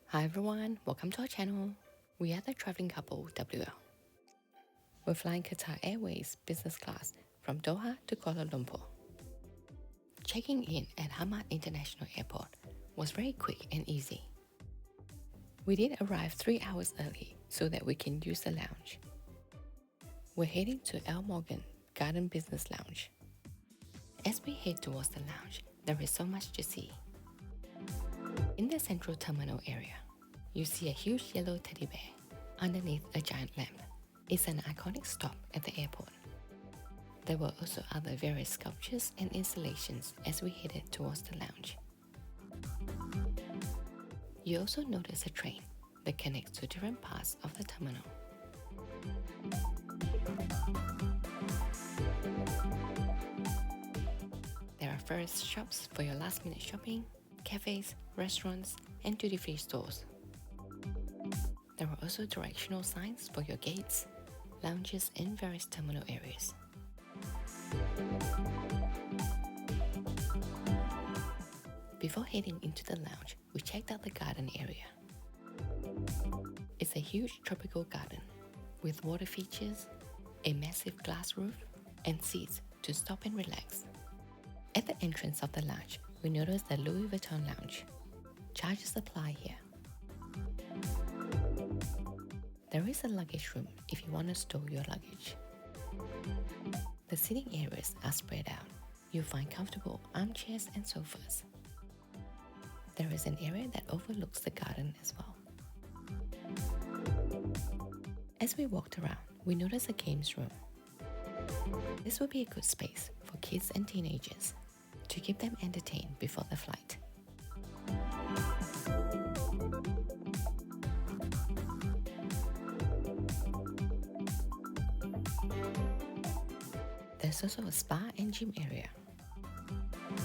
Hi everyone, welcome to our channel. We are the traveling couple WL. We're flying Qatar Airways business class from Doha to Kuala Lumpur. Checking in at Hamad International Airport was very quick and easy. We did arrive 3 hours early so that we can use the lounge. We're heading to Mourjan Garden Business Lounge. As we head towards the lounge, there is so much to see. In the central terminal area, you see a huge yellow teddy bear underneath a giant lamp. It's an iconic stop at the airport. There were also other various sculptures and installations as we headed towards the lounge. You also notice a train that connects to different parts of the terminal. There are various shops for your last-minute shopping, cafes, restaurants, and duty-free stores. There are also directional signs for your gates, lounges, and various terminal areas. Before heading into the lounge, we checked out the garden area. It's a huge tropical garden with water features, a massive glass roof, and seats to stop and relax. At the entrance of the lounge, we noticed the Louis Vuitton lounge. Charges apply here. There is a luggage room if you want to store your luggage. The sitting areas are spread out. You'll find comfortable armchairs and sofas. There is an area that overlooks the garden as well. As we walked around, we noticed a games room. This will be a good space for kids and teenagers to keep them entertained before the flight. There's also a spa and gym area.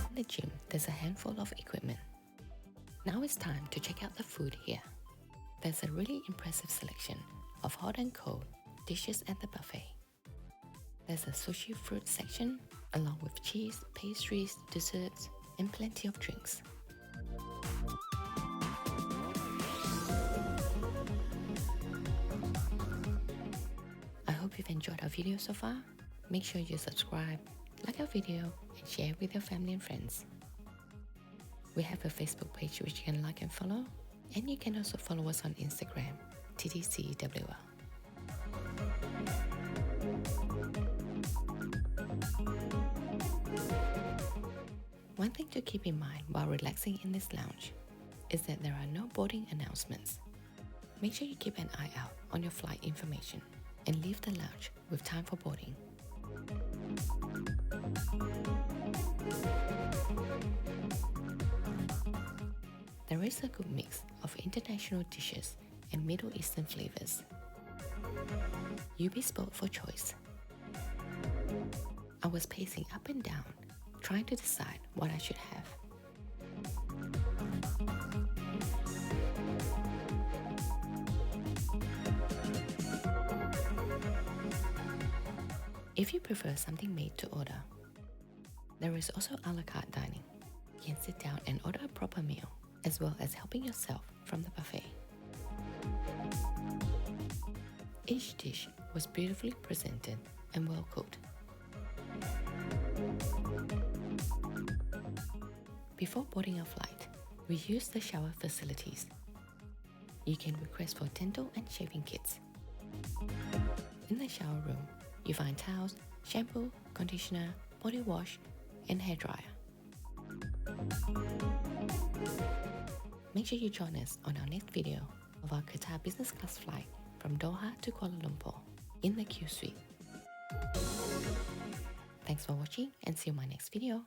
In the gym, there's a handful of equipment. Now it's time to check out the food here. There's a really impressive selection of hot and cold dishes at the buffet. There's a sushi fruit section, along with cheese, pastries, desserts, and plenty of drinks. I hope you've enjoyed our video so far. Make sure you subscribe, like our video, and share with your family and friends. We have a Facebook page which you can like and follow, and you can also follow us on Instagram, TTCWL. One thing to keep in mind while relaxing in this lounge is that there are no boarding announcements. Make sure you keep an eye out on your flight information and leave the lounge with time for boarding. There is a good mix of international dishes and Middle Eastern flavors. You be spoiled for choice. I was pacing up and down, trying to decide what I should have. If you prefer something made to order, there is also a la carte dining. You can sit down and order a proper meal, as well as helping yourself from the buffet. Each dish was beautifully presented and well cooked. Before boarding our flight, we used the shower facilities. You can request for dental and shaving kits. In the shower room, you find towels, shampoo, conditioner, body wash, and hairdryer. Make sure you join us on our next video of our Qatar business class flight from Doha to Kuala Lumpur in the Q Suite. Thanks for watching and see you in my next video.